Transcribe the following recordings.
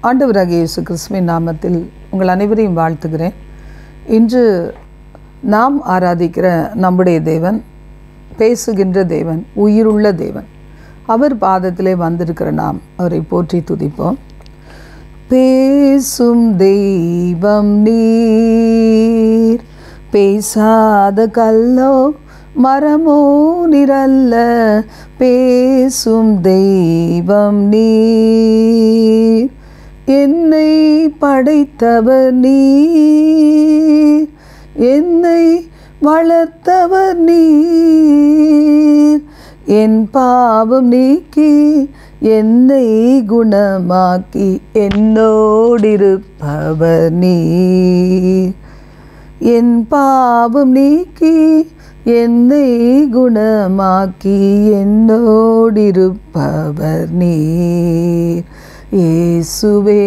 ஆண்டவராகிய இயேசு கிறிஸ்துவின் நாமத்தில் உங்கள் அனைவரையும் வாழ்த்துகிறேன். இன்று நாம் ஆராதிக்கிற நம்முடைய தேவன் பேசுகின்ற தேவன், உயிருள்ள தேவன். அவர் பாதத்திலே வந்திருக்கிற நாம் அவரை போற்றி துதிப்போம். பேசும் தெய்வம் நீர், பேசாத கல்லோ மரமோ நிரல்ல. பேசும் தெய்வம் நீர், என்னை படைத்தவர் நீர், என்னை வளர்த்தவர் நீர். என் பாவம் நீக்கி என்னை குணமாக்கி என்னோடிருப்பவர் நீர். என் பாவம் நீக்கி என்னை குணமாக்கி என்னோடிருப்பவர் நீர். இயேசுவே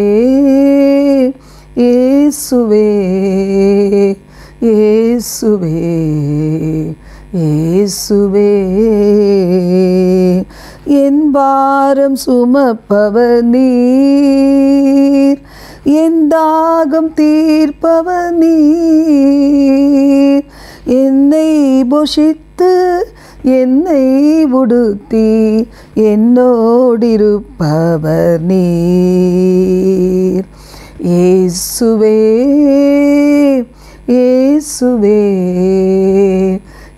இயேசுவே இயேசுவே இயேசுவே, என் பாரம் சுமப்பவர் நீர், என் தாகம் தீர்ப்பவர் நீர். என்னை போஷித்து என்னை உடுத்தி என்னோடிருப்பவர் நீர். இயேசுவே இயேசுவே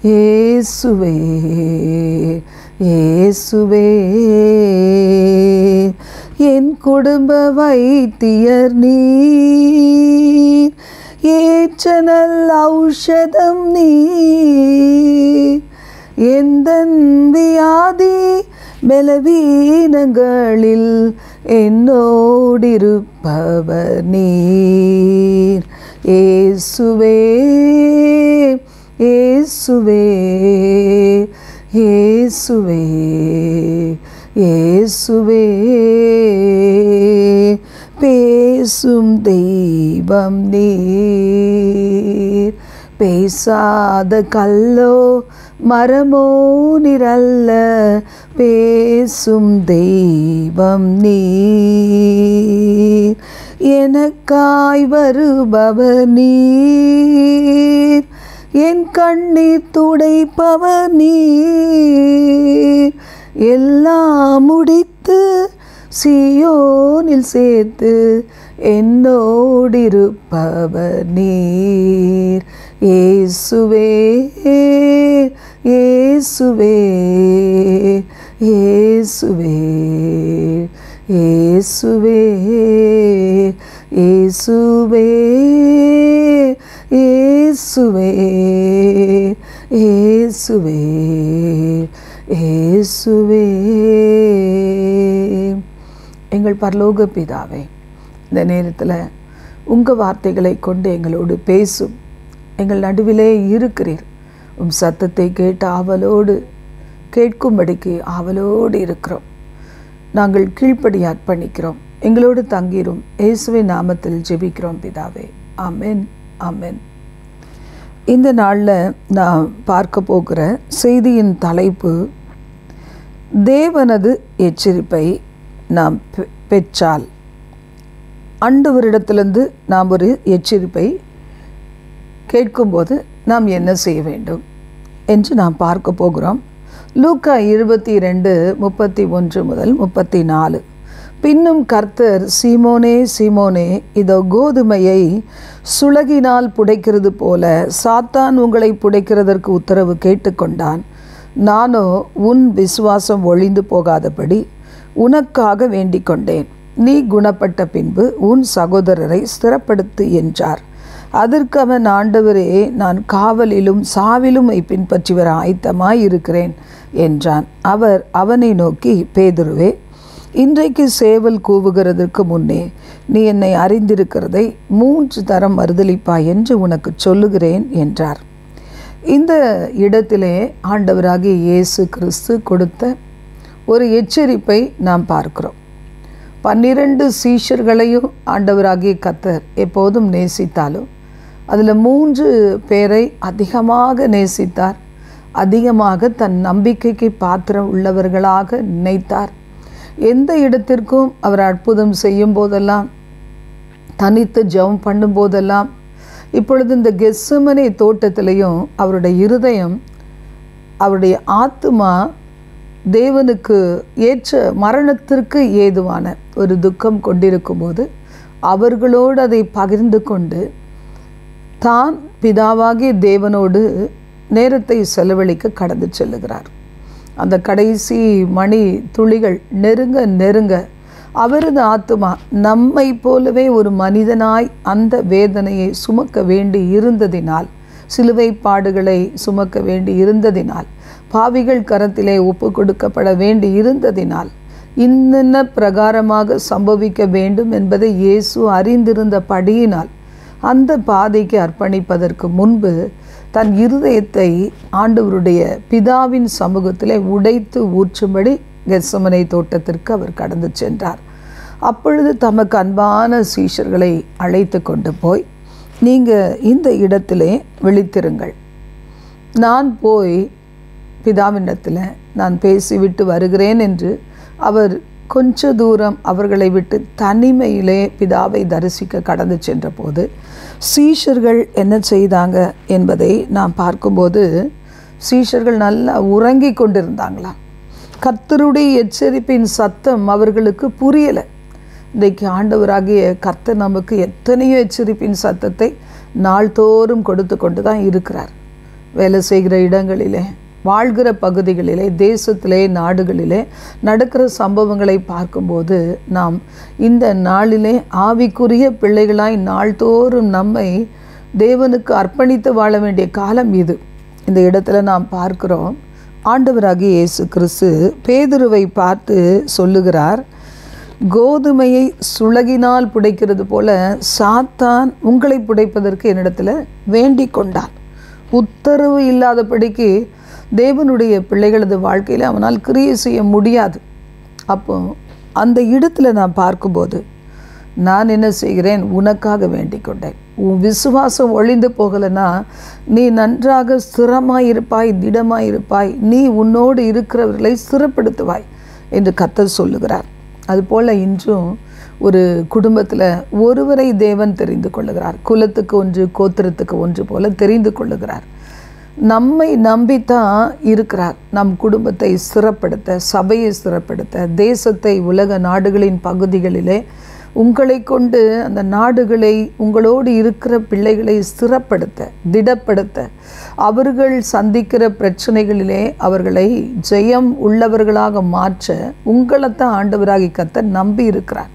இயேசுவே இயேசுவே, என் குடும்ப வைத்தியர் நீர், ஏற்ற நல்ல ஔஷதம் நீர். எந்தன் வியாதி பலவீனங்களில் என்னோடிருப்பவர் நீர். இயேசுவே இயேசுவே இயேசுவே இயேசுவே, பேசும் தெய்வம் நீர், பேசாத கல்லோ மரமோ நிரல்ல. பேசும் தெய்வம் நீர், எனக்காய் வருபவர் நீர், என் கண்ணீர் துடைப்பவர் நீர். எல்லாம் முடித்து சீயோனில் சேர்த்து என்னோடிருப்பவர் நீர். இயேசுவே இயேசுவே இயேசுவே இயேசுவே இயேசுவே இயேசுவே இயேசுவே இயேசுவே. எங்கள் பரலோக பிதாவே, இந்த நேரத்தில் உங்கள் வார்த்தைகளை கொண்டு எங்களோடு பேசும். எங்கள் நடுவிலே இருக்கிறீர். உம் சத்தத்தை கேட்டு ஆவலோடு கேட்கும்படிக்கு ஆவலோடு இருக்கிறோம். நாங்கள் கீழ்ப்படி அர்ப்பணிக்கிறோம். எங்களோடு தங்கிரும். இயேசுவின் நாமத்தில் ஜெபிக்கிறோம் பிதாவே. ஆமென் ஆமென். இந்த நாளில் நான் பார்க்க போகிற செய்தியின் தலைப்பு, தேவனது எச்சரிப்பை நாம் பெற்றால். ஆண்டவரிடத்திலிருந்து நாம் ஒரு எச்சரிப்பை கேட்கும்போது நாம் என்ன செய்ய வேண்டும் என்று நாம் பார்க்க போகிறோம். லூக்கா 22:31 முதல் 34. பின்னும் கர்த்தர், சீமோனே சீமோனே, இதோ கோதுமையை சுளகினால் புடைக்கிறது போல சாத்தான் உங்களை புடைக்கிறதற்கு உத்தரவு கேட்டுக்கொண்டான். நானோ உன் விசுவாசம் ஒழிந்து போகாதபடி உனக்காக வேண்டிக் கொண்டேன். நீ குணப்பட்ட பின்பு உன் சகோதரரை ஸ்திரப்படுத்து என்றார். அதற்கு அவன், ஆண்டவரே, நான் காவலிலும் சாவிலும் பின்பற்றி வர ஆயத்தமாய் இருக்கிறேன் என்றான். அவர் அவனை நோக்கி, பேதுருவே, இன்றைக்கு சேவல் கூவுகிறதற்கு முன்னே நீ என்னை அறிந்திருக்கிறதை 3 தரம் மறுதலிப்பாய் என்று உனக்கு சொல்லுகிறேன் என்றார். இந்த இடத்திலே ஆண்டவராகிய இயேசு கிறிஸ்து கொடுத்த ஒரு எச்சரிப்பை நாம் பார்க்கிறோம். 12 சீஷர்களையும் ஆண்டவராகிய கர்த்தர் எப்போதும் நேசித்தாலும் அதில் 3 பேரை அதிகமாக நேசித்தார். அதிகமாக தன் நம்பிக்கைக்கு பாத்திரம் உள்ளவர்களாக நினைத்தார். எந்த இடத்திற்கும் அவர் அற்புதம் செய்யும் போதெல்லாம், தனித்து ஜெபம் பண்ணும் போதெல்லாம், இப்பொழுது இந்த கெத்செமனே தோட்டத்திலையும் அவருடைய இருதயம், அவருடைய ஆத்துமா தேவனுக்கு ஏற்ற மரணத்திற்கு ஏதுவான ஒரு துக்கம் கொண்டிருக்கும் போது அவர்களோடு அதை பகிர்ந்து கொண்டு தான் பிதாவாகிய தேவனோடு நேரத்தை செலவழிக்க கடந்து செல்லுகிறார். அந்த கடைசி மணி துளிகள் நெருங்க நெருங்க அவரது ஆத்துமா நம்மை போலவே ஒரு மனிதனாய் அந்த வேதனையை சுமக்க வேண்டி இருந்ததினால், சிலுவை பாடுகளை சுமக்க வேண்டி இருந்ததினால், பாவிகள் கரத்திலே ஒப்பு கொடுக்கப்பட வேண்டி இருந்ததினால், இன்னென்ன பிரகாரமாக சம்பவிக்க வேண்டும் என்பதை இயேசு அறிந்திருந்த படியினால் அந்த பாதைக்கு அர்ப்பணிப்பதற்கு முன்பு தன் இருதயத்தை ஆண்டவருடைய பிதாவின் சமூகத்திலே உடைத்து ஊற்றும்படி கெத்செமனே தோட்டத்திற்கு அவர் கடந்து சென்றார். அப்பொழுது தமக்கு அன்பான சீஷர்களை அழைத்து கொண்டு போய், நீங்கள் இந்த இடத்திலே விழித்திருங்கள், நான் போய் பிதாவினிடத்தில் நான் பேசிவிட்டு வருகிறேன் என்று அவர் கொஞ்ச தூரம் அவர்களை விட்டு தனிமையிலே பிதாவை தரிசிக்க கடந்து சென்ற போது சீஷர்கள் என்ன செய்தாங்க என்பதை நாம் பார்க்கும்போது, சீஷர்கள் நல்லா உறங்கி கொண்டிருந்தாங்களாம். கர்த்தருடைய எச்சரிப்பின் சத்தம் அவர்களுக்கு புரியலை. இன்றைக்கு ஆண்டவராகிய கர்த்தர் நமக்கு எத்தனையோ எச்சரிப்பின் சத்தத்தை நாள்தோறும் கொடுத்து கொண்டு தான் இருக்கிறார். வேலை செய்கிற இடங்களிலே, வாழ்கிற பகுதிகளிலே, தேசத்திலே, நாடுகளிலே நடக்கிற சம்பவங்களை பார்க்கும்போது நாம் இந்த நாளிலே ஆவிக்குரிய பிள்ளைகளாய் நாள்தோறும் நம்மை தேவனுக்கு அர்ப்பணித்து வாழ வேண்டிய காலம் இது. இந்த இடத்துல நாம் பார்க்கிறோம், ஆண்டவராகிய இயேசு கிறிஸ்து பேதுருவை பார்த்து சொல்லுகிறார், கோதுமையை சுளகினால் புடைக்கிறது போல சாத்தான் உங்களை புடைப்பதற்கு என்னிடத்தில் வேண்டிக் கொண்டான். உத்தரவு இல்லாதபடிக்கு தேவனுடைய பிள்ளைகளது வாழ்க்கையில் அவனால் கிரியை செய்ய முடியாது. அப்போ அந்த இடத்துல நான் பார்க்கும்போது நான் என்ன செய்கிறேன், உனக்காக வேண்டிக் கொண்டேன். உன் விசுவாசம் ஒழிந்து போகலைன்னா நீ நன்றாக ஸ்திரமாயிருப்பாய், திடமாயிருப்பாய், நீ உன்னோடு இருக்கிறவர்களை ஸ்திரப்படுத்துவாய் என்று கர்த்தர் சொல்லுகிறார். அதுபோல் இன்றும் ஒரு குடும்பத்தில் ஒருவரை தேவன் தெரிந்து கொள்ளுகிறார். குலத்துக்கு ஒன்று, கோத்திரத்துக்கு ஒன்று போல தெரிந்து கொள்ளுகிறார். நம்மை நம்பித்தான் இருக்கிறார். நம் குடும்பத்தை ஸ்திரப்படுத்த, சபையை ஸ்திரப்படுத்த, தேசத்தை, உலக நாடுகளின் பகுதிகளிலே உங்களை கொண்டு அந்த நாடுகளை, உங்களோடு இருக்கிற பிள்ளைகளை ஸ்திரப்படுத்த, திடப்படுத்த, அவர்கள் சந்திக்கிற பிரச்சனைகளிலே அவர்களை ஜெயம் உள்ளவர்களாக மாற்ற உங்களைத்தான் ஆண்டவராகி கர்த்தர் நம்பி இருக்கிறார்.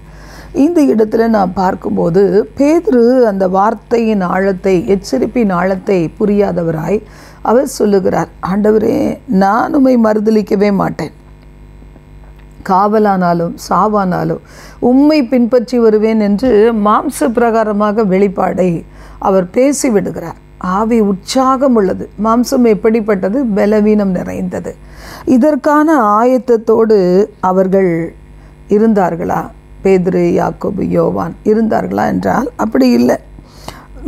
இந்த இடத்துல நான் பார்க்கும்போது பேதுரு அந்த வார்த்தையின் ஆழத்தை, எச்சரிப்பின் ஆழத்தை புரியாதவராய் அவர் சொல்லுகிறார், ஆண்டவரே, நான் உம்மை மறுதலிக்கவே மாட்டேன், காவலானாலும் சாவானாலும் உம்மை பின்பற்றி வருவேன் என்று மாம்ச பிரகாரமாக வெளிப்பாடை அவர் பேசிவிடுகிறார். ஆவி உற்சாகம் உள்ளது, மாம்சம் எப்படிப்பட்டது, பலவீனம் நிறைந்தது. இதற்கான ஆயத்தத்தோடு அவர்கள் இருந்தார்களா? பேதுரு, யாக்கோபு, யோவான் இருந்தார்களா என்றால் அப்படி இல்லை.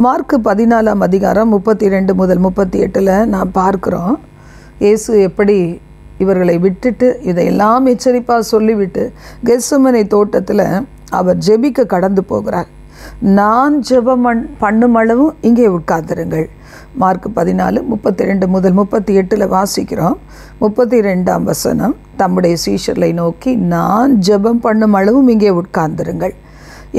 மார்க்கு 14ஆம் அதிகாரம் 32 முதல் 38 நான் பார்க்குறோம், இயேசு எப்படி இவர்களை விட்டுட்டு இதையெல்லாம் எச்சரிப்பாக சொல்லிவிட்டு கெத்செமனே தோட்டத்தில் அவர் ஜெபிக்க கடந்து போகிறார். நான் ஜெபம் பண்ணும் அளவும் இங்கே உட்கார்ந்திருங்கள். மார்க் 14 32 முதல் 38 வாசிக்கிறோம். 32ஆம் வசனம், தம்முடைய சீஷர்களை நோக்கி, நான் ஜெபம் பண்ணும் அளவும் இங்கே உட்கார்ந்திருங்கள்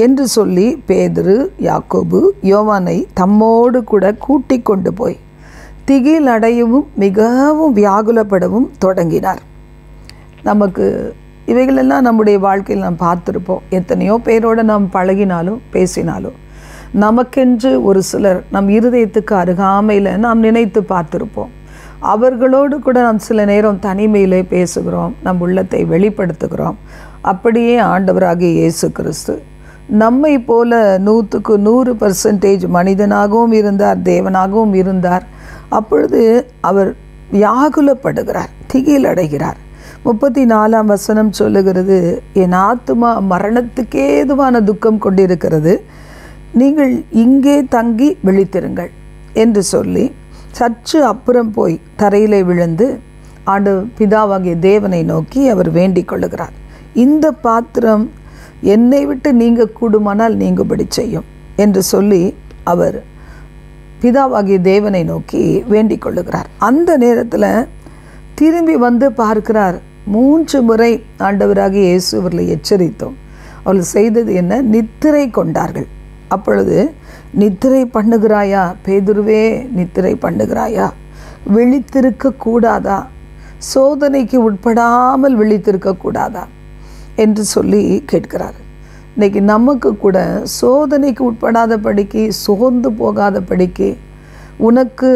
என்று சொல்லி பேதுரு, யாக்கோபு, யோவானை தம்மோடு கூட கூட்டி கொண்டு போய் திகில் அடையவும் மிகவும் வியாகுலப்படவும் தொடங்கினார். நமக்கு இவைகளெல்லாம் நம்முடைய வாழ்க்கையில் நாம் பார்த்துருப்போம். எத்தனையோ பேரோடு நாம் பழகினாலும் பேசினாலும் நமக்கென்று ஒரு சிலர் நம் இருதயத்துக்கு அருகாமையில் நாம் நினைத்து பார்த்துருப்போம். அவர்களோடு கூட நாம் சில நேரம் தனிமையிலே பேசுகிறோம், நம் உள்ளத்தை வெளிப்படுத்துகிறோம். அப்படியே ஆண்டவராகிய இயேசு கிறிஸ்து நம்மை போல 100க்கு 100% மனிதனாகவும் இருந்தார், தேவனாகவும் இருந்தார். அப்பொழுது அவர் வியாகுலப்படுகிறார், திகில் அடைகிறார். 34ஆம் வசனம் சொல்லுகிறது, என் ஆத்துமா மரணத்துக்கு ஏதுவான துக்கம் கொண்டிருக்கிறது, நீங்கள் இங்கே தங்கி விழித்திருங்கள் என்று சொல்லி சற்று அப்புறம் போய் தரையிலே விழுந்து பிதாவாகிய தேவனை நோக்கி அவர் வேண்டிக் கொள்ளுகிறார். இந்த பாத்திரம் என்னை விட்டு நீங்க கூடுமானால் நீங்கும்படி செய்யும் என்று சொல்லி அவர் பிதாவாகிய தேவனை நோக்கி வேண்டிக் கொள்ளுகிறார். அந்த நேரத்தில் திரும்பி வந்து பார்க்கிறார். 3 முறை ஆண்டவராகிய இயேசு அவர்களை எச்சரித்தோம். அவர்கள் செய்தது என்ன? நித்திரை கொண்டார்கள். அப்பொழுது நித்திரை பண்ணுகிறாயா பேதுருவே, நித்திரை பண்ணுகிறாயா? விழித்திருக்க கூடாதா? சோதனைக்கு உட்படாமல் விழித்திருக்க கூடாதா என்று சொல்லி கேட்கிறார். இன்றைக்கி நமக்கு கூட சோதனைக்கு உட்படாத படிக்கு, சோர்ந்து போகாத படிக்கு, உனக்கு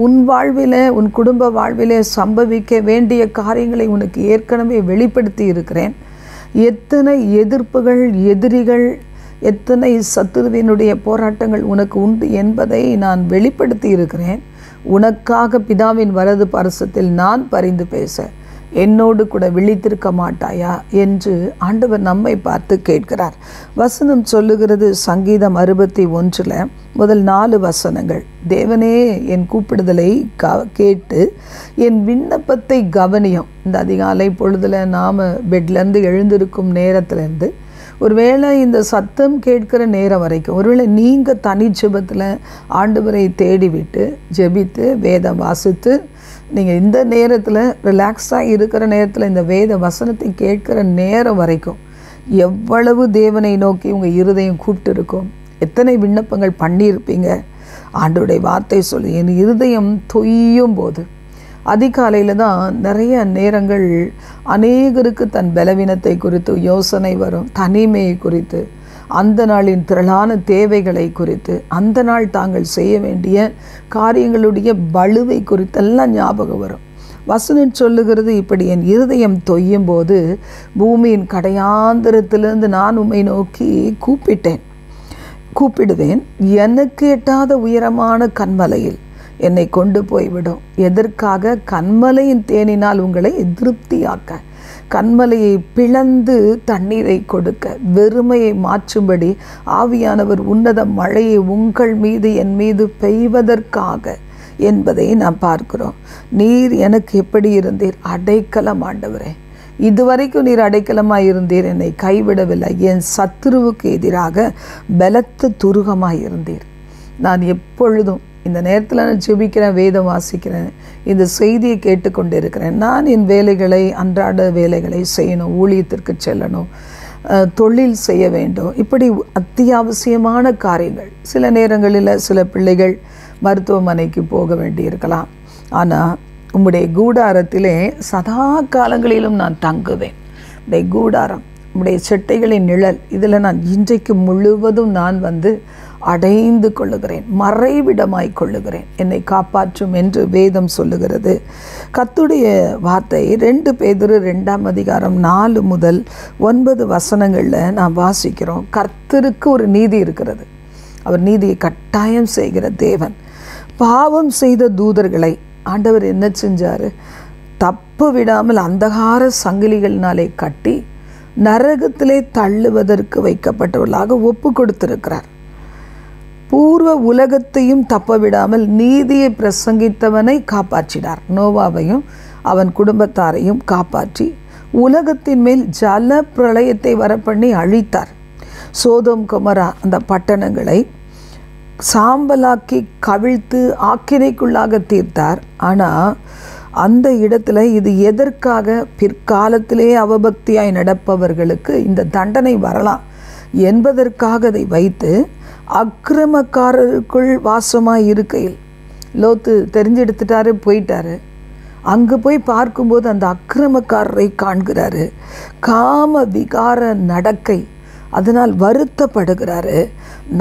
உன் வாழ்விலே, உன் குடும்ப வாழ்விலே சம்பவிக்க வேண்டிய காரியங்களை உனக்கு ஏற்கனவே வெளிப்படுத்தி இருக்கிறேன். எத்தனை எதிர்ப்புகள், எதிரிகள், எத்தனை சத்துருவினுடைய போராட்டங்கள் உனக்கு உண்டு என்பதை நான் வெளிப்படுத்தி இருக்கிறேன். உனக்காக பிதாவின் வலது பார்சத்தில் நான் பரிந்து பேச என்னோடு கூட விழித்திருக்க மாட்டாயா என்று ஆண்டவர் நம்மை பார்த்து கேட்கிறார். வசனம் சொல்லுகிறது, சங்கீதம் 61 முதல் 4 வசனங்கள், தேவனே என் கூப்பிடுதலை கேட்டு என் விண்ணப்பத்தை கவனியும். இந்த அதிகாலை பொழுதில் நாம் பெட்லேருந்து எழுந்திருக்கும் நேரத்துலேருந்து ஒருவேளை இந்த சத்தம் கேட்கிற நேரம் வரைக்கும், ஒருவேளை நீங்கள் தனி ஜெபத்தில் ஆண்டவரை தேடிவிட்டு ஜெபித்து வேதம் வாசித்து நீங்கள் இந்த நேரத்தில் ரிலாக்ஸாக இருக்கிற நேரத்தில் இந்த வேத வசனத்தை கேட்கிற நேரம் வரைக்கும் எவ்வளவு தேவனை நோக்கி உங்கள் இருதயம் கூப்பிட்டு இருக்கும், எத்தனை விண்ணப்பங்கள் பண்ணியிருப்பீங்க. ஆண்டவருடைய வார்த்தை சொல்லி என் இருதயம் தொய்யும் போது, அதிகாலையில் தான் நிறைய நேரங்கள் அநேகருக்கு தன் பலவீனத்தை குறித்து யோசனை வரும், தனிமையை குறித்து, அந்த நாளின் திரளான தேவைகளை குறித்து, அந்த நாள் தாங்கள் செய்ய வேண்டிய காரியங்களுடைய பளுவை குறித்தெல்லாம் ஞாபகம் வரும். வசனம் சொல்லுகிறது, இப்படி என் இருதயம் தொய்யும் போது பூமியின் கடையாந்திரத்திலிருந்து நான் உம்மை நோக்கி கூப்பிடுவேன். எனக்கு எட்டாத உயரமான கன்மலையில் என்னை கொண்டு போய்விடும். எதற்காக? கன்மலையின் தேனினால் உங்களை திருப்தியாக்க, கன்மலையை பிளந்து தண்ணீரை கொடுக்க, வெறுமையை மாற்றும்படி ஆவியானவர் உன்னத மழையை உங்கள் மீது என் மீது பெய்வதற்காக என்பதை நாம் பார்க்கிறோம். நீர் எனக்கு எப்படி இருந்தீர்? அடைக்கலம் ஆண்டவரே, இதுவரைக்கும் நீர் அடைக்கலமாய் இருந்தீர், என்னை கைவிடவில்லை. என் சத்துருவுக்கு எதிராக பலத்த துருகமாய் இருந்தீர். நான் எப்பொழுதும் இந்த நேரத்தில் நான் ஜெபிக்கிறேன், வேதம் வாசிக்கிறேன், இந்த செய்தியை கேட்டுக்கொண்டு இருக்கிறேன். நான் என் வேலைகளை, அன்றாட வேலைகளை செய்யணும், ஊழியத்திற்கு செல்லணும், தொழில் செய்ய வேண்டும், இப்படி அத்தியாவசியமான காரியங்கள். சில நேரங்களில் சில பிள்ளைகள் மருத்துவமனைக்கு போக வேண்டியிருக்கலாம். ஆனால் உம்முடைய கூடாரத்திலே சதா காலங்களிலும் நான் தங்குவேன். உடைய கூடாரம், உம்முடைய செட்டைகளின் நிழல், இதில் நான் இன்றைக்கு முழுவதும் நான் வந்து அடைந்து கொள்ளுகிறேன், மறைவிடமாய் கொள்ளுகிறேன், என்னை காப்பாற்றும் என்று வேதம் சொல்லுகிறது. கர்த்தருடைய வார்த்தை 2 பேதுரு 2ஆம் அதிகாரம் 4 முதல் 9 வசனங்களில் நாம் வாசிக்கிறோம். கர்த்தருக்கு ஒரு நீதி இருக்கிறது, அவர் நீதியை கட்டாயம் செய்கிற தேவன். பாவம் செய்த தூதர்களை ஆண்டவர் என்ன செஞ்சார்? தப்பு விடாமல் அந்தகார சங்கிலிகளினாலே கட்டி நரகத்திலே தள்ளுவதற்கு வைக்கப்பட்டவர்களாக ஒப்பு கொடுத்திருக்கிறார். பூர்வ உலகத்தையும் தப்ப விடாமல் நீதியை பிரசங்கித்தவனை காப்பாற்றினார். நோவாவையும் அவன் குடும்பத்தாரையும் காப்பாற்றி உலகத்தின் மேல் ஜல பிரளயத்தை வரப்பண்ணி அழித்தார். சோதோம் கொமரா அந்த பட்டணங்களை சாம்பலாக்கி கவிழ்த்து ஆக்கினைக்குள்ளாக தீர்த்தார். ஆனால் அந்த இடத்துல இது எதற்காக? பிற்காலத்திலே அவபக்தியாய் நடப்பவர்களுக்கு இந்த தண்டனை வரலாம் என்பதற்காக அதை வைத்து அக்கிரமக்காரருக்குள் வாசமாக இருக்கையில் லோத்து தெரிஞ்செடுத்துட்டாரு, போயிட்டாரு. அங்கே போய் பார்க்கும்போது அந்த அக்கிரமக்காரரை காண்கிறாரு. காம விகார நடக்கை, அதனால் வருத்தப்படுகிறாரு.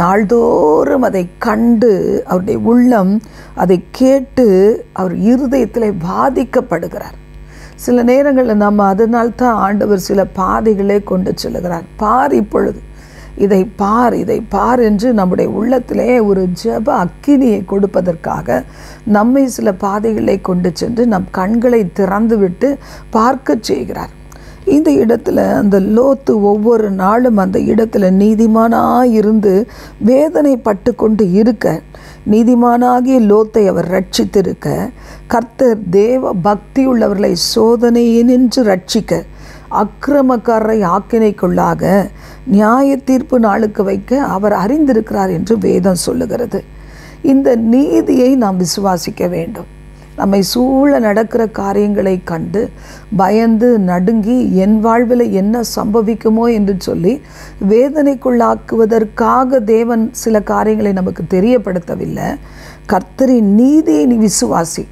நாள்தோறும் அதை கண்டு அவருடைய உள்ளம் அதை கேட்டு அவர் இருதயத்தில் பாதிக்கப்படுகிறார். சில நேரங்களில் நம்ம அதனால்தான் ஆண்டவர் சில பாதைகளே கொண்டு செல்லுகிறார். பார், இப்பொழுது இதை பார் என்று நம்முடைய உள்ளத்திலே ஒரு ஜெப அக்கினியை கொடுப்பதற்காக நம்மை சில பாதைகளை கொண்டு சென்று நம் கண்களை திறந்து விட்டு பார்க்க செய்கிறார். இந்த இடத்துல அந்த லோத்து ஒவ்வொரு நாளும் அந்த இடத்துல நீதிமானாக இருந்து வேதனை பட்டு கொண்டு இருக்க, நீதிமானாகிய லோத்தை அவர் ரட்சித்திருக்க, கர்த்தர் தேவ பக்தி உள்ளவர்களை சோதனையினின்று ரட்சிக்க அக்கிரமக்காரரை ஆக்கினைக்குள்ளாக நியாய தீர்ப்பு நாளுக்கு வைக்க அவர் அறிந்திருக்கிறார் என்று வேதம் சொல்லுகிறது. இந்த நீதியை நாம் விசுவாசிக்க வேண்டும். நம்மை சூழ நடக்கிற காரியங்களை கண்டு பயந்து நடுங்கி என் வாழ்வில் என்ன சம்பவிக்குமோ என்று சொல்லி வேதனைக்குள்ளாக்குவதற்காக தேவன் சில காரியங்களை நமக்கு தெரியப்படுத்தவில்லை. கர்த்தரின் நீதியை நீ விசுவாசி.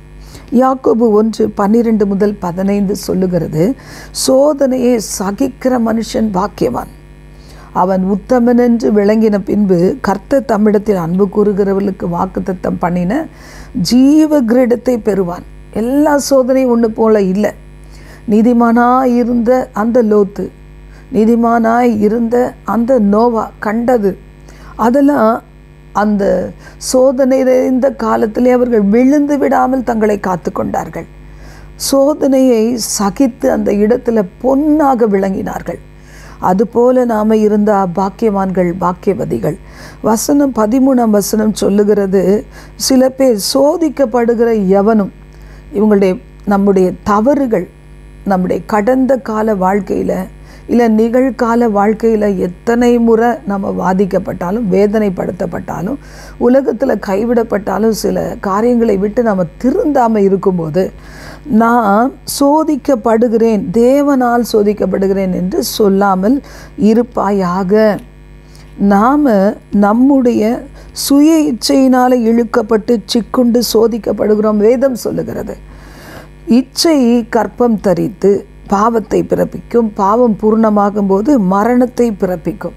யாக்கோபு 1:12-15 சொல்லுகிறது, சோதனையை சகிக்கிற மனுஷன் பாக்கியவான். அவன் உத்தமன் என்று விளங்கின பின்பு கர்த்தர் தம்மிடத்தில் அன்பு கூறுகிறவர்களுக்கு வாக்குத்தத்தம் பண்ணின ஜீவ கிரீடத்தை பெறுவான். எல்லா சோதனையும் ஒன்று போல இல்லை. நீதிமானாய் இருந்த அந்த லோத்து, நீதிமானாய் இருந்த அந்த நோவா கண்டது அதெல்லாம் அந்த சோதனை நிறைந்த காலத்திலே அவர்கள் விழுந்து விடாமல் தங்களை காத்து கொண்டார்கள். சோதனையை சகித்து அந்த இடத்துல பொன்னாக விளங்கினார்கள். அதுபோல நாம் இருந்த பாக்கியவான்கள், பாக்கியவதிகள். வசனம் 13 சொல்லுகிறது, சில பேர் சோதிக்கப்படுகிற எவனும் நம்முடைய தவறுகள், நம்முடைய கடந்த கால வாழ்க்கையில் இல்லை நிகழ்கால வாழ்க்கையில் எத்தனை முறை நம்ம வாதிக்கப்பட்டாலும், வேதனைப்படுத்தப்பட்டாலும், உலகத்தில் கைவிடப்பட்டாலும், சில காரியங்களை விட்டு நம்ம திருந்தாமல் இருக்கும்போது நான் சோதிக்கப்படுகிறேன், தேவனால் சோதிக்கப்படுகிறேன் என்று சொல்லாமல் இருப்பாயாக. நாம் நம்முடைய சுய இச்சையினால் இழுக்கப்பட்டு சிக்குண்டு சோதிக்கப்படுகிறோம். வேதம் சொல்லுகிறது, இச்சை கற்பம் தரித்து பாவத்தை பிறப்பிக்கும், பாவம் பூர்ணமாகும் போது மரணத்தை பிறப்பிக்கும்.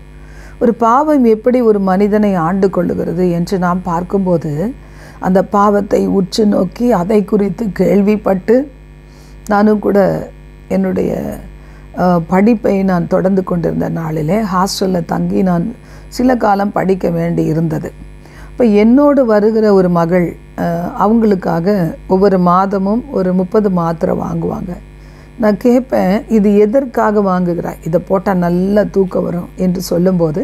ஒரு பாவம் எப்படி ஒரு மனிதனை ஆண்டு கொள்ளுகிறது என்று நாம் பார்க்கும்போது, அந்த பாவத்தை உற்று நோக்கி அதை குறித்து கேள்விப்பட்டு, நானும் கூட என்னுடைய படிப்பை நான் தொடர்ந்து கொண்டிருந்த நாளிலே ஹாஸ்டலில் தங்கி நான் சில காலம் படிக்க வேண்டி இருந்தது. இப்போ என்னோடு வருகிற ஒரு மகள், அவங்களுக்காக ஒவ்வொரு மாதமும் ஒரு 30 மாத்திரை வாங்குவாங்க. நான் கேட்பேன், இது எதற்காக வாங்குகிறாய்? இதை போட்டால் நல்லா தூக்கம் வரும் என்று சொல்லும்போது,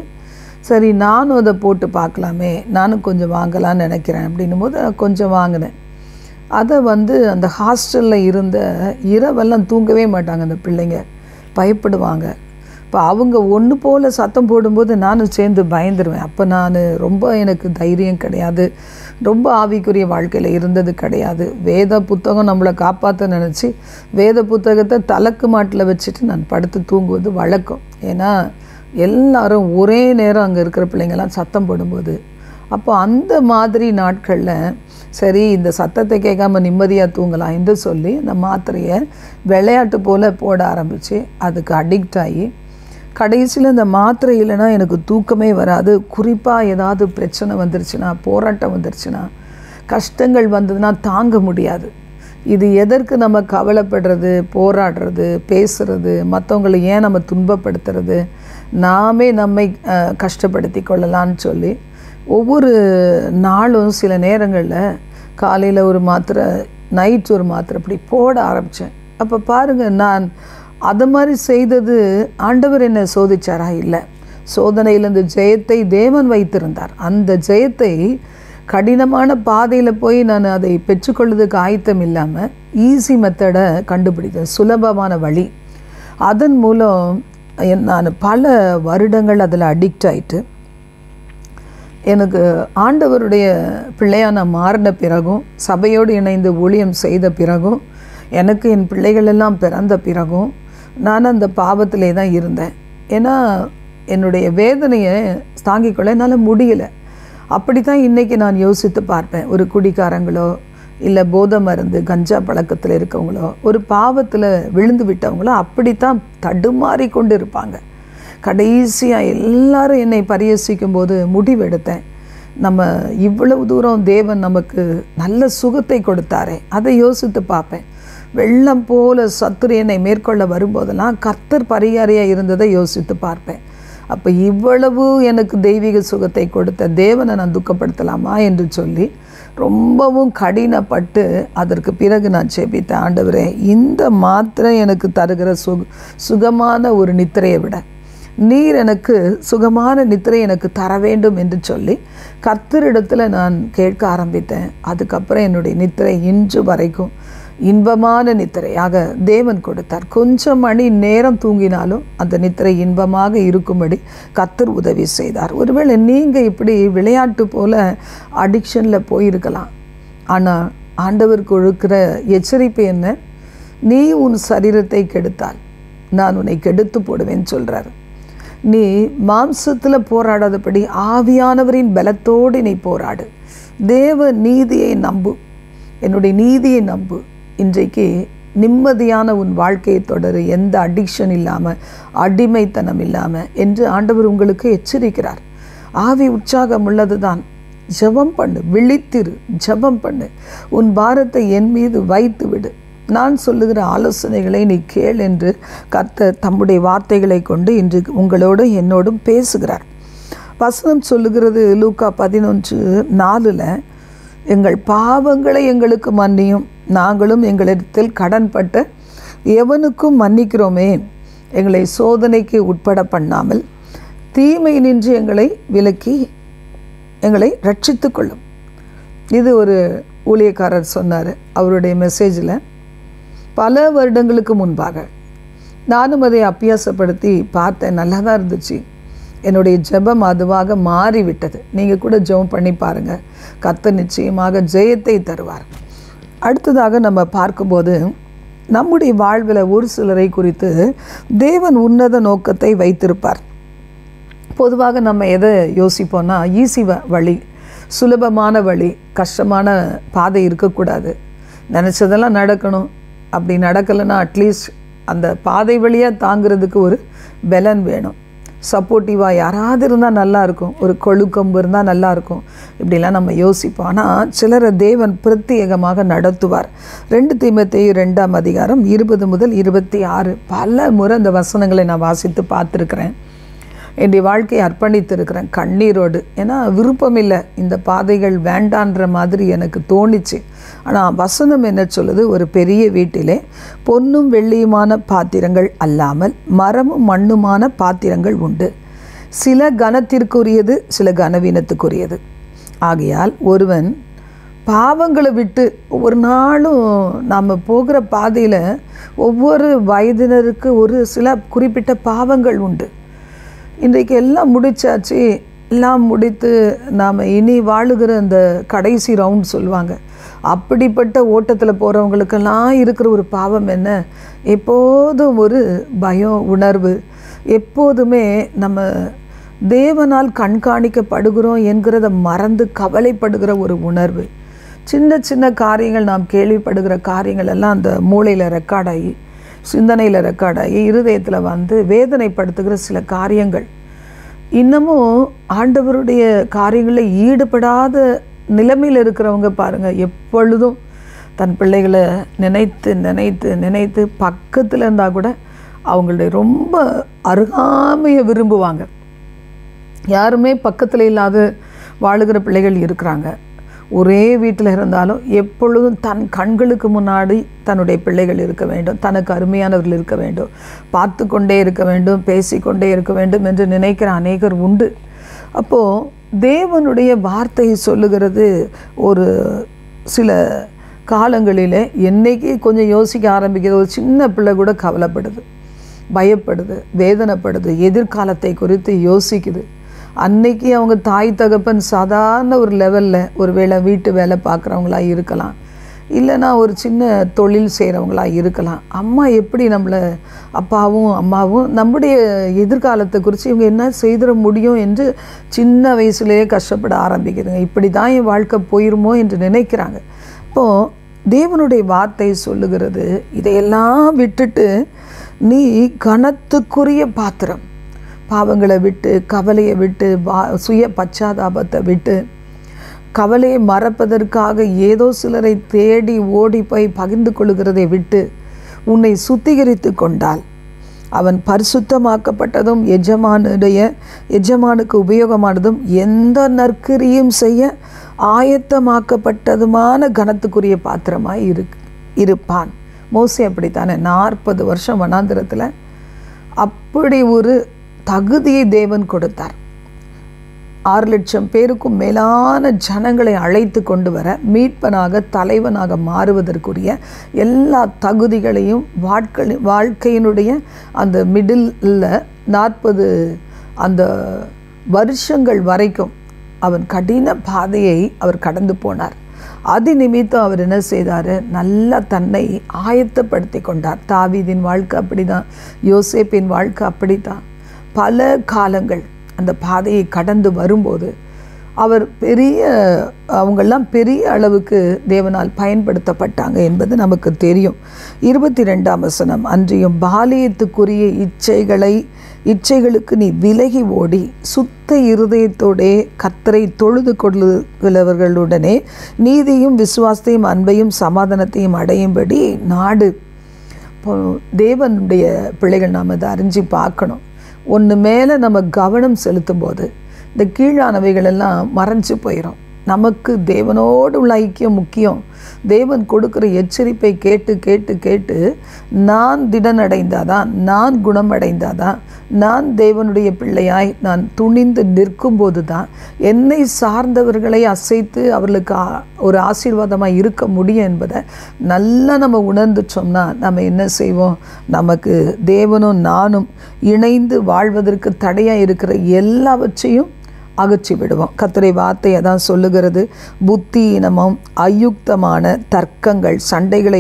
சரி நானும் அதை போட்டு பார்க்கலாமே, நானும் கொஞ்சம் வாங்கலான்னு நினைக்கிறேன் அப்படின்னும் போது நான் கொஞ்சம் வாங்கினேன். அதை அந்த ஹாஸ்டலில் இருந்த இரவெல்லாம் தூங்கவே மாட்டாங்க அந்த பிள்ளைங்க, பயப்படுவாங்க. இப்போ அவங்க ஒன்று போல் சத்தம் போடும்போது நானும் சேர்ந்து பயந்துருவேன். அப்போ எனக்கு தைரியம் கிடையாது, ரொம்ப ஆவிக்குரிய வாழ்க்கையில் இருந்தது கிடையாது. வேத புத்தகம் நம்மளை காப்பாற்ற நினச்சி வேத புத்தகத்தை தலைக்கு மாட்டில் வச்சுட்டு நான் படுத்து தூங்குவது வழக்கம். ஏன்னா எல்லாரும் ஒரே நேரம் அங்கே இருக்கிற பிள்ளைங்கள்லாம் சத்தம் போடும்போது, அப்போ அந்த மாதிரி நாட்களில் சரி இந்த சத்தத்தை கேட்காம நிம்மதியாக தூங்கலாம் என்று சொல்லி அந்த மாத்திரையை விளையாட்டு போல் போட ஆரம்பித்து அதுக்கு அடிக்ட் ஆகி கடைசியில் இந்த மாத்திரை இல்லைன்னா எனக்கு தூக்கமே வராது. குறிப்பாக ஏதாவது பிரச்சனை வந்துருச்சுன்னா, போராட்டம் வந்துருச்சுன்னா, கஷ்டங்கள் வந்ததுன்னா தாங்க முடியாது. இது எதற்கு நம்ம கவலைப்படுறது, போராடுறது, பேசுகிறது, மற்றவங்களை ஏன் நம்ம துன்பப்படுத்துறது, நாமே நம்மை கஷ்டப்படுத்தி கொள்ளலான்னு சொல்லி ஒவ்வொரு நாளும் சில நேரங்களில் காலையில் ஒரு மாத்திரை, நைட் ஒரு மாத்திரை இப்படி போட ஆரம்பித்தேன். அப்போ பாருங்கள், நான் அது மாதிரி செய்தது ஆண்டவர் என்னை சோதிச்சாரா? இல்லை. சோதனையிலிருந்து ஜெயத்தை தேவன் வைத்திருந்தார். அந்த ஜெயத்தை கடினமான பாதையில் போய் நான் அதை பெற்றுக்கொள்வதுக்கு ஆயத்தம் இல்லாமல் ஈஸி மெத்தடை கண்டுபிடித்தேன், சுலபமான வழி. அதன் மூலம் நான் பல வருடங்கள் அதில் அடிக்ட் ஆகிட்டு, எனக்கு ஆண்டவருடைய பிள்ளையாக நான் மாறின பிறகும், சபையோடு இணைந்து ஊழியம் செய்த பிறகும், எனக்கு என் பிள்ளைகள் எல்லாம் பிறந்த பிறகும் நான் அந்த பாவத்திலே தான் இருந்தேன். ஏன்னா என்னுடைய வேதனையை தாங்கிக்கொள்ள என்னால் முடியலை. அப்படி தான் இன்றைக்கி நான் யோசித்து பார்ப்பேன். ஒரு குடிக்காரங்களோ இல்லை போதை மருந்து கஞ்சா பழக்கத்தில் இருக்கவங்களோ, ஒரு பாவத்தில் விழுந்து விட்டவங்களோ அப்படித்தான் தடுமாறி கொண்டு இருப்பாங்க. கடைசியாக எல்லாரும் என்னை பரியசிக்கும் போது முடிவெடுத்தேன், நம்ம இவ்வளவு தூரம் தேவன் நமக்கு நல்ல சுகத்தை கொடுத்தாரே, அதை யோசித்து பார்ப்பேன். வெள்ளம் போல சத்துரு என்னை மேற்கொள்ள வரும்போதெல்லாம் கர்த்தர் பரிகாரியாக இருந்ததை யோசித்து பார்ப்பேன். அப்போ இவ்வளவு எனக்கு தெய்வீக சுகத்தை கொடுத்த தேவனை நான் துக்கப்படுத்தலாமா என்று சொல்லி ரொம்பவும் கடினப்பட்டு அதற்கு பிறகு நான் ஜெபித்தேன், ஆண்டவரே இந்த மாத்திரை எனக்கு தருகிற சுகமான ஒரு நித்திரையை விட நீர் எனக்கு சுகமான நித்திரை எனக்கு தர வேண்டும் என்று சொல்லி கர்த்தரிடத்தில் நான் கேட்க ஆரம்பித்தேன். அதுக்கப்புறம் என்னுடைய நித்திரை இன்று வரைக்கும் இன்பமான நித்திரையாக தேவன் கொடுத்தார். கொஞ்சம் மணி நேரம் தூங்கினாலும் அந்த நித்திரை இன்பமாக இருக்கும்படி கர்த்தர் உதவி செய்தார். ஒருவேளை நீங்கள் இப்படி விளையாட்டு போல் அடிக்ஷனில் போயிருக்கலாம். ஆனால் ஆண்டவர் கொடுக்கிற எச்சரிப்பு என்ன? நீ உன் சரீரத்தை கெடுத்தால் நான் உன்னை கெடுத்து போடுவேன்னு சொல்கிறார். நீ மாம்சத்தில் போராடாதபடி ஆவியானவரின் பலத்தோடு நீ போராடு. தேவ நீதியை நம்பு, என்னுடைய நீதியை நம்பு. இன்றைக்கு நிம்மதியான உன் வாழ்க்கையை தொடரு, எந்த அடிக்ஷன் இல்லாமல், அடிமைத்தனம் இல்லாமல் என்று ஆண்டவர் உங்களுக்கு எச்சரிக்கிறார். ஆவி உற்சாகம் உள்ளது தான். ஜெபம் பண்ணு, விழித்திரு, ஜெபம் பண்ணு. உன் பாரத்தை என் மீது வைத்து விடு. நான் சொல்லுகிற ஆலோசனைகளை நீ கேள் என்று கர்த்தர் தம்முடைய வார்த்தைகளை கொண்டு இன்று உங்களோடு என்னோடும் பேசுகிறார். வசனம் சொல்லுகிறது லூக்கா 11:4, எங்கள் பாவங்களை எங்களுக்கு மன்னியும், நாங்களும் எங்களிடத்தில் கடன்பட்ட எவனுக்கும் மன்னிக்கிறோமே. எங்களை சோதனைக்கு உட்பட பண்ணாமல் தீமை நின்று எங்களை விலக்கி எங்களை ரட்சித்து கொள்ளும். இது ஒரு ஊழியக்காரர் சொன்னார் அவருடைய மெசேஜில். பல வருடங்களுக்கு முன்பாக நானும் அதை அபியாசப்படுத்தி பார்த்தேன். நல்லா தான் இருந்துச்சு. என்னுடைய ஜெபம் அதுவாக மாறிவிட்டது. நீங்கள் கூட ஜெபம் பண்ணி பாருங்கள், கர்த்தர் நிச்சயமாக ஜெயத்தை தருவார். அடுத்ததாக நம்ம பார்க்கும்போது நம்முடைய வாழ்வில் ஒரு சிலரை குறித்து தேவன் உன்னத நோக்கத்தை வைத்திருப்பார். பொதுவாக நம்ம எதை யோசிப்போம்னா, ஈஸி வழி, சுலபமான வழி, கஷ்டமான பாதை இருக்கக்கூடாது. நினச்சதெல்லாம் நடக்கணும். அப்படி நடக்கலைன்னா அட்லீஸ்ட் அந்த பாதை வழியாக தாங்கிறதுக்கு ஒரு பலன் வேணும். சப்போர்ட்டிவாக யாராவது இருந்தால் நல்லாயிருக்கும், ஒரு கொழுக்கம்பு இருந்தால் நல்லாயிருக்கும், இப்படிலாம் நம்ம யோசிப்போம். ஆனால் சிலரை தேவன் பிரத்யேகமாக நடத்துவார். 2 தீமோத்தேயு 2:20-26 பல முறை அந்த வசனங்களை நான் வாசித்து பார்த்துருக்குறேன். என்னுடைய வாழ்க்கையை அர்ப்பணித்திருக்கிறேன் கண்ணீரோடு. ஏன்னா விருப்பம் இல்லை, இந்த பாதைகள் வேண்டான்ற மாதிரி எனக்கு தோணிச்சு. ஆனால் வசனம் என்ன சொல்லுது? ஒரு பெரிய வீட்டிலே பொன்னும் வெள்ளியுமான பாத்திரங்கள் அல்லாமல் மரமும் மண்ணுமான பாத்திரங்கள் உண்டு. சில கனத்திற்குரியது, சில கனவீனத்துக்குரியது. ஆகையால் ஒருவன் பாவங்களை விட்டு ஒவ்வொரு நாளும் நாம் போகிற பாதையில் ஒவ்வொரு வயதினருக்கு ஒரு சில குறிப்பிட்ட பாவங்கள் உண்டு. இன்றைக்கு எல்லாம் முடிச்சாச்சு, எல்லாம் முடித்து நாம் இனி வாழுகிற அந்த கடைசி ரவுண்ட் சொல்லுவாங்க. அப்படிப்பட்ட ஓட்டத்தில் போகிறவங்களுக்கெல்லாம் இருக்கிற ஒரு பாவம் என்ன? எப்போதும் ஒரு பயம் உணர்வு, எப்போதுமே நம்ம தேவனால் கண்காணிக்கப்படுகிறோம் என்கிறத மறந்து கவலைப்படுகிற ஒரு உணர்வு. சின்ன சின்ன காரியங்கள், நாம் கேள்விப்படுகிற காரியங்கள் எல்லாம் அந்த மூளையில் ரெக்கார்டாகி, சிந்தனையில் ரெக்கார்டாகி, இருதயத்தில் வந்து வேதனைப்படுத்துகிற சில காரியங்கள். இன்னமும் ஆண்டவருடைய காரியங்களில் ஈடுபடாத நிலைமையில் இருக்கிறவங்க பாருங்கள், எப்பொழுதும் தன் பிள்ளைகளை நினைத்து நினைத்து நினைத்து பக்கத்தில் இருந்தால் கூட அவங்களுடைய ரொம்ப அருகாமையை விரும்புவாங்க. யாருமே பக்கத்தில் இல்லாத வாழுகிற பிள்ளைகள் இருக்கிறாங்க. ஒரே வீட்டில் இருந்தாலும் எப்பொழுதும் தன் கண்களுக்கு முன்னாடி தன்னுடைய பிள்ளைகள் இருக்க வேண்டும், தனக்கு அருமையானவர்கள் இருக்க வேண்டும், பார்த்து கொண்டே இருக்க வேண்டும், பேசிக்கொண்டே இருக்க வேண்டும் என்று நினைக்கிற அநேகர் உண்டு. அப்போது தேவனுடைய வார்த்தை சொல்லுகிறது, ஒரு சில காலங்களில் என்னைக்கு கொஞ்சம் யோசிக்க ஆரம்பிக்கிறது, ஒரு சின்ன பிள்ளை கூட கவலைப்படுது, பயப்படுது, வேதனைப்படுது, எதிர்காலத்தை குறித்து யோசிக்குது. அன்னைக்கு அவங்க தாய் தகப்பன் சாதாரண ஒரு லெவலில் ஒருவேளை வீட்டு வேலை பார்க்குறவங்களா இருக்கலாம், இல்லைன்னா ஒரு சின்ன தொழில் செய்கிறவங்களா இருக்கலாம். அம்மா எப்படி நம்மளை, அப்பாவும் அம்மாவும் நம்முடைய எதிர்காலத்தை குறித்து இவங்க என்ன செய்திட முடியும் என்று சின்ன வயசுலேயே கஷ்டப்பட ஆரம்பிக்குதுங்க. இப்படி தான் என் வாழ்க்கை போயிருமோ என்று நினைக்கிறாங்க. இப்போது தேவனுடைய வார்த்தை சொல்லுகிறது, இதையெல்லாம் விட்டுட்டு நீ கனத்துக்குரிய பாத்திரம், பாவங்களை விட்டு, கவலையை விட்டு, சுய பச்சாதாபத்தை விட்டு, கவலையை மறப்பதற்காக ஏதோ சிலரை தேடி ஓடி போய் பகிர்ந்து கொள்கிறதை விட்டு உன்னை சுத்திகரித்து கொண்டால் அவன் பரிசுத்தமாக்கப்பட்டதும் எஜமானுக்கு உபயோகமானதும் எந்த நற்கிரியும் செய்ய ஆயத்தமாக்கப்பட்டதுமான கனத்துக்குரிய பாத்திரமாய் இருப்பான். மோசே அப்படித்தானே 40 வருஷம் வனாந்திரத்தில் அப்படி ஒரு தகுதியை தேவன் கொடுத்தார். 6,00,000 பேருக்கும் மேலான ஜனங்களை அழைத்து கொண்டு வர மீட்பனாக தலைவனாக மாறுவதற்குரிய எல்லா தகுதிகளையும் வாழ்க்கையினுடைய அந்த மிடில் 40 அந்த வருஷங்கள் வரைக்கும் அவன் கடின பாதையை அவர் கடந்து போனார். அது நிமித்தம் அவர் என்ன செய்தார்? நல்லா தன்னை ஆயத்தப்படுத்தி கொண்டார். தாவீதின் வாழ்க்கை அப்படி தான், யோசேப்பின் வாழ்க்கை அப்படி தான். பல காலங்கள் அந்த பாதையை கடந்து வரும்போது அவங்கெல்லாம் பெரிய அளவுக்கு தேவனால் பயன்படுத்தப்பட்டாங்க என்பது நமக்கு தெரியும். 22ஆம் வசனம், அன்றியும் பாலியத்துக்குரிய இச்சைகளுக்கு நீ விலகி ஓடி சுத்த இருதயத்தோடே கர்த்தரை தொழுது கொள்ளுகிறவர்களுடனே நீதியும் விசுவாசத்தையும் அன்பையும் சமாதானத்தையும் அடையும்படி நாடு. இப்போ தேவனுடைய பிள்ளைகள் நாம் அதை அறிஞ்சு பார்க்கணும். ஒன்று மேலே நம்ம கவனம் செலுத்தும் போது இந்த கீழானவைகளெல்லாம் மறைஞ்சு போயிடும். நமக்கு தேவனோடு உள்ள ஐக்கியம் முக்கியம். தேவன் கொடுக்குற எச்சரிப்பை கேட்டு கேட்டு கேட்டு நான் திடனடைந்தாதான், நான் குணமடைந்தாதான், நான் தேவனுடைய பிள்ளையாய் நான் துணிந்து நிற்கும்போது தான் என்னை சார்ந்தவர்களை அசைத்து அவர்களுக்கு ஒரு ஆசீர்வாதமாக இருக்க முடியும் என்பதை நல்லா நம்ம உணர்ந்துச்சோம்னா நம்ம என்ன செய்வோம்? நமக்கு தேவனும் நானும் இணைந்து வாழ்வதற்கு தடையாக இருக்கிற எல்லாவற்றையும் அகற்றி விடுவோம். கர்த்தருடைய வார்த்தை அதான் சொல்லுகிறது. புத்தியினமும் அயுக்தமான தர்க்கங்கள் சண்டைகளை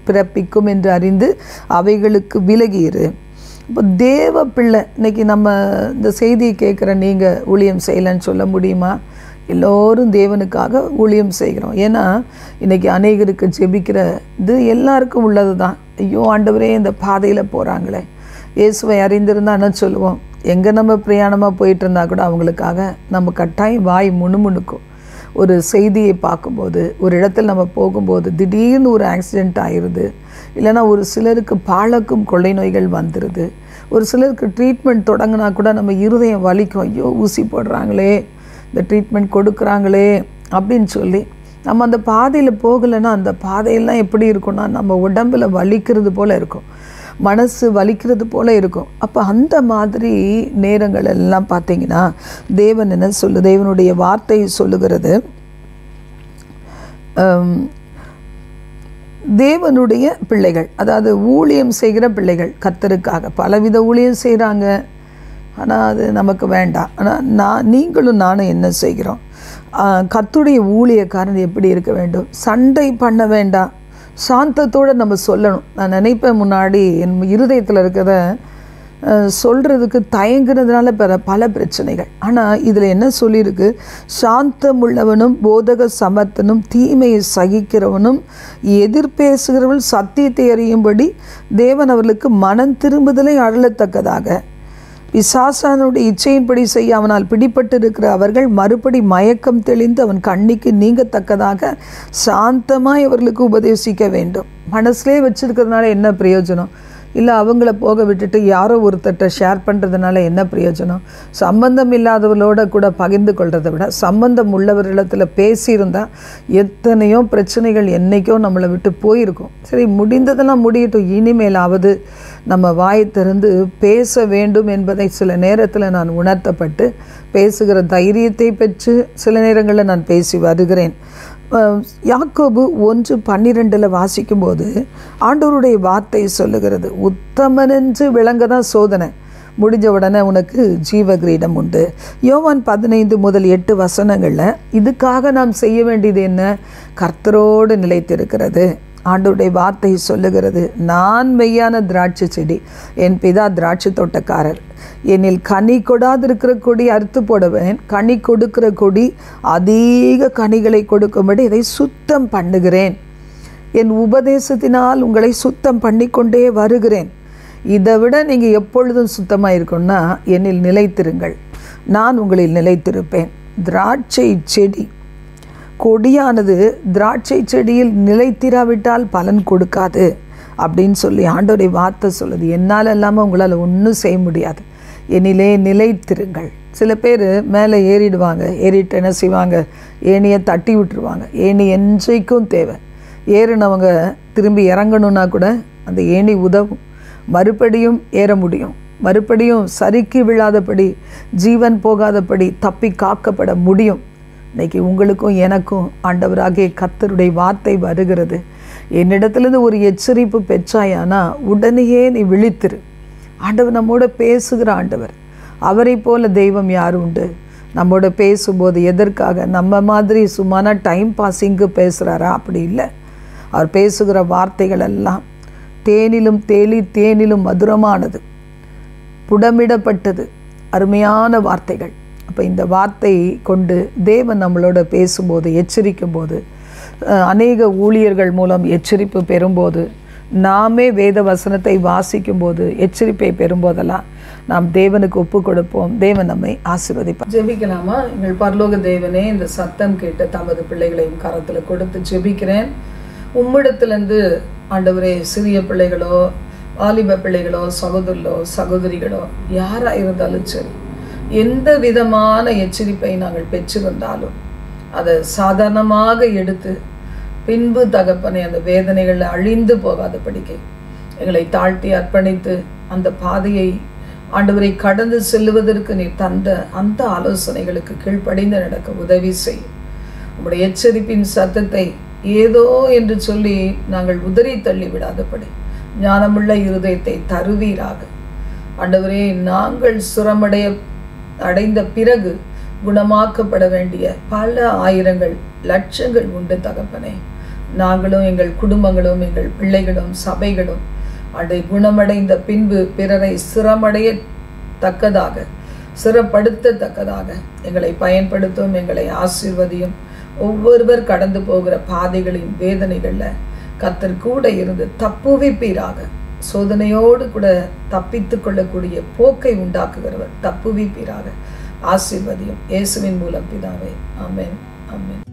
பிறப்பிக்கும் என்று அறிந்து அவைகளுக்கு விலகியிரு. இப்போ தேவ பிள்ளை இன்னைக்கு நம்ம இந்த செய்தியை கேட்குற நீங்கள் ஊழியம் செய்யலைன்னு சொல்ல முடியுமா? எல்லோரும் தேவனுக்காக ஊழியம் செய்கிறோம். ஏன்னா இன்றைக்கி அநேகருக்கு ஜெபிக்கிற இது எல்லாருக்கும் உள்ளது தான். ஐயோ ஆண்டவரே இந்த பாதையில் போகிறாங்களே, இயேசுவை அறிந்திருந்தால் என்ன சொல்லுவோம்? எங்கே நம்ம பிரயாணமாக போயிட்டு இருந்தால் கூட அவங்களுக்காக நம்ம கட்டாயம் வாய் முணுமுணுக்கும். ஒரு செய்தியை பார்க்கும்போது, ஒரு இடத்துல நம்ம போகும்போது திடீர்னு ஒரு ஆக்சிடெண்ட் ஆயிடுது, இல்லைனா ஒரு சிலருக்கு பாழக்கும் கொள்ளை நோய்கள் வந்துடுது, ஒரு சிலருக்கு ட்ரீட்மெண்ட் தொடங்கினா கூட நம்ம இருதயம் வலிக்கும். ஐயோ ஊசி போடுறாங்களே, இந்த ட்ரீட்மெண்ட் கொடுக்குறாங்களே அப்படின்னு சொல்லி நம்ம அந்த பாதையில் போகலைன்னா அந்த பாதையெல்லாம் எப்படி இருக்கும்னா நம்ம உடம்பில் வலிக்கிறது போல் இருக்கும், மனசு வலிக்கிறது போல் இருக்கும். அப்போ அந்த மாதிரி நேரங்கள் எல்லாம் பார்த்திங்கன்னா தேவன் என்ன தேவனுடைய வார்த்தை சொல்லுகிறது, தேவனுடைய பிள்ளைகள், அதாவது ஊழியம் செய்கிற பிள்ளைகள் கர்த்தருக்காக பலவித ஊழியம் செய்கிறாங்க. ஆனால் அது நமக்கு வேண்டாம். ஆனால் நீங்களும் நானும் என்ன செய்கிறோம்? கர்த்தருடைய ஊழியக்காரன் எப்படி இருக்க வேண்டும்? சண்டை பண்ண வேண்டாம், சாந்தத்தோடு நம்ம சொல்லணும். நான் நினைப்பேன், முன்னாடி என் இருதயத்தில் இருக்கிறத சொல்கிறதுக்கு தயங்குறதுனால பல பிரச்சனைகள். ஆனால் இதில் என்ன சொல்லியிருக்கு? சாந்தமுள்ளவனும் போதக சமர்த்தனும் தீமையை சகிக்கிறவனும் எதிர்பேசுகிறவன் சத்தியத்தை அறியும்படி தேவன் அவர்களுக்கு மனம் திரும்புதலை அருளத்தக்கதாக பிசாசானுடைய இச்சையின்படி செய்ய அவனால் பிடிப்பட்டு இருக்கிற அவர்கள் மறுபடி மயக்கம் தெளிந்து அவன் கண்ணிக்கு நீங்கத்தக்கதாக சாந்தமாய் அவர்களுக்கு உபதேசிக்க வேண்டும். மனசுலே வச்சுருக்கிறதுனால என்ன பிரயோஜனம்? இல்லை அவங்கள போக விட்டுட்டு யாரோ ஒருத்தட்ட ஷேர் பண்ணுறதுனால என்ன பிரயோஜனம்? சம்பந்தம் இல்லாதவர்களோட கூட பகிர்ந்து கொள்கிறத விட சம்பந்தம் உள்ளவர்களிடத்தில் பேசியிருந்தால் எத்தனையோ பிரச்சனைகள் என்றைக்கோ நம்மளை விட்டு போயிருக்கும். சரி, முடிந்ததெல்லாம் முடியட்டும், இனிமேலாவது நம்ம வாய் திறந்து பேச வேண்டும் என்பதை சில நேரத்தில் நான் உணர்த்தப்பட்டு பேசுகிற தைரியத்தை பெற்று சில நேரங்களில் நான் பேசி வருகிறேன். யாக்கோபு 1:12 வாசிக்கும்போது ஆண்டவருடைய வார்த்தை சொல்லுகிறது, உத்தமனென்று விளங்க தான் சோதனை, முடிஞ்ச உடனே உனக்கு ஜீவ கிரீடம் உண்டு. யோவான் 15 முதல் 8 வசனங்களில் இதுக்காக நாம் செய்ய வேண்டியது என்ன? கர்த்தரோடு நிலைத்திருக்கிறது. ஆண்டவருடைய வார்த்தை சொல்லுகிறது, நான் மெய்யான திராட்சை செடி, என் பிதா திராட்சை தோட்டக்காரர், என்னில் கனி கொடாதிருக்கிற கொடி அறுத்து போடுவேன், கனி கொடுக்கிற கொடி அதிக கனிகளை கொடுக்கும்படி இதை சுத்தம் பண்ணுகிறேன், என் உபதேசத்தினால் உங்களை சுத்தம் பண்ணிக்கொண்டே வருகிறேன். இதை விட நீங்கள் எப்பொழுதும் சுத்தமாக இருக்கணும்னா என்னில் நிலைத்திருங்கள், நான் உங்களில் நிலைத்திருப்பேன். திராட்சை செடி, கொடியானது திராட்சை செடியில் நிலைத்திராவிட்டால் பலன் கொடுக்காது அப்படின்னு சொல்லி ஆண்டவருடைய வார்த்தை சொல்லுது. என்னால் இல்லாமல் உங்களால் ஒன்றும் செய்ய முடியாது, என்னிலே நிலைத்திருங்கள். சில பேர் மேலே ஏறிடுவாங்க, ஏறிட்டு என்ன செய்வாங்க? ஏணியை தட்டி விட்டுருவாங்க. ஏணி என்றைக்கும் தேவை. ஏறினவங்க திரும்பி இறங்கணுன்னா கூட அந்த ஏணி உதவும், மறுபடியும் ஏற முடியும். மறுபடியும் சறுக்கி விழாதபடி, ஜீவன் போகாதபடி தப்பி காக்கப்பட முடியும். இன்றைக்கி உங்களுக்கும் எனக்கும் ஆண்டவராகிய கர்த்தருடைய வார்த்தை வருகிறது. என்னிடத்துலேருந்து ஒரு எச்சரிப்பு பெற்றாயானா உடனேயே நீ விழித்திரு. ஆண்டவர் நம்மோட பேசுகிற ஆண்டவர். அவரை போல தெய்வம் யார் உண்டு? நம்மோட பேசும்போது எதற்காக நம்ம மாதிரி சும்மா டைம் பாஸிங்கு பேசுகிறாரா? அப்படி இல்லை. அவர் பேசுகிற வார்த்தைகள் எல்லாம் தேனிலும் தேனிலும் மதுரமானது, புடமிடப்பட்டது, அருமையான வார்த்தைகள். அப்போ இந்த வார்த்தை கொண்டு தேவன் நம்மளோட பேசும்போது, எச்சரிக்கும் போது, அநேக ஊழியர்கள் மூலம் எச்சரிப்பு பெறும்போது, நாமே வேத வசனத்தை வாசிக்கும்போது, எச்சரிப்பை பெறும்போதெல்லாம் நாம் தேவனுக்கு ஒப்பு கொடுப்போம். தேவன் நம்மை ஆசீர்வதிப்பார். ஜெபிக்கலாமா? எங்கள் பரலோக தேவனே, இந்த சத்தம் கேட்ட தமது பிள்ளைகளையும் கரத்தில் கொடுத்து ஜெபிக்கிறேன். உம்மிடத்திலிருந்து ஆண்டவரே, சிறிய பிள்ளைகளோ, வாலிப பிள்ளைகளோ, சகோதரர்களோ, சகோதரிகளோ யாராக இருந்தாலும் சரி, எந்த விதமான எச்சரிப்பை நாங்கள் பெற்றிருந்தாலும் அதை சாதாரணமாக எடுத்து பின்பு தகப்பனை அந்த வேதனைகளில் அழிந்து போகாதபடிக்கு எங்களை தாழ்த்தி அர்ப்பணித்து அந்த பாதையை ஆண்டவரை கடந்து செல்லுவதற்கு நீர் தந்த அந்த ஆலோசனைகளுக்கு கீழ்ப்படிந்து நடக்க உதவி செய்யும். உங்களுடைய எச்சரிப்பின் சத்தத்தை ஏதோ என்று சொல்லி நாங்கள் உதறி தள்ளி விடாதபடி ஞானமுள்ள இருதயத்தை தருவீராக. ஆண்டவரே, நாங்கள் அடைந்த பிறகு குணமாக்கப்பட வேண்டிய பல ஆயிரங்கள் லட்சங்கள் உண்டு தகப்பனே. நாங்களும் எங்கள் குடும்பங்களும் எங்கள் பிள்ளைகளும் சபைகளும் அதை குணமடைந்த பின்பு பிறரை சிறப்படுத்தத்தக்கதாக எங்களை பயன்படுத்தும். எங்களை ஆசீர்வதியும். ஒவ்வொருவர் கடந்து போகிற பாதைகளின் வேதனைகளில் கர்த்தர் கூட இருந்து தப்புவிப்பீராக. சோதனையோடு கூட தப்பித்து கொள்ளக்கூடிய போக்கை உண்டாக்குகிறவர் தப்புவிப்பீராக. ஆசீர்வதியும். இயேசுவின் மூலம் பிதாவே. ஆமென், ஆமென்.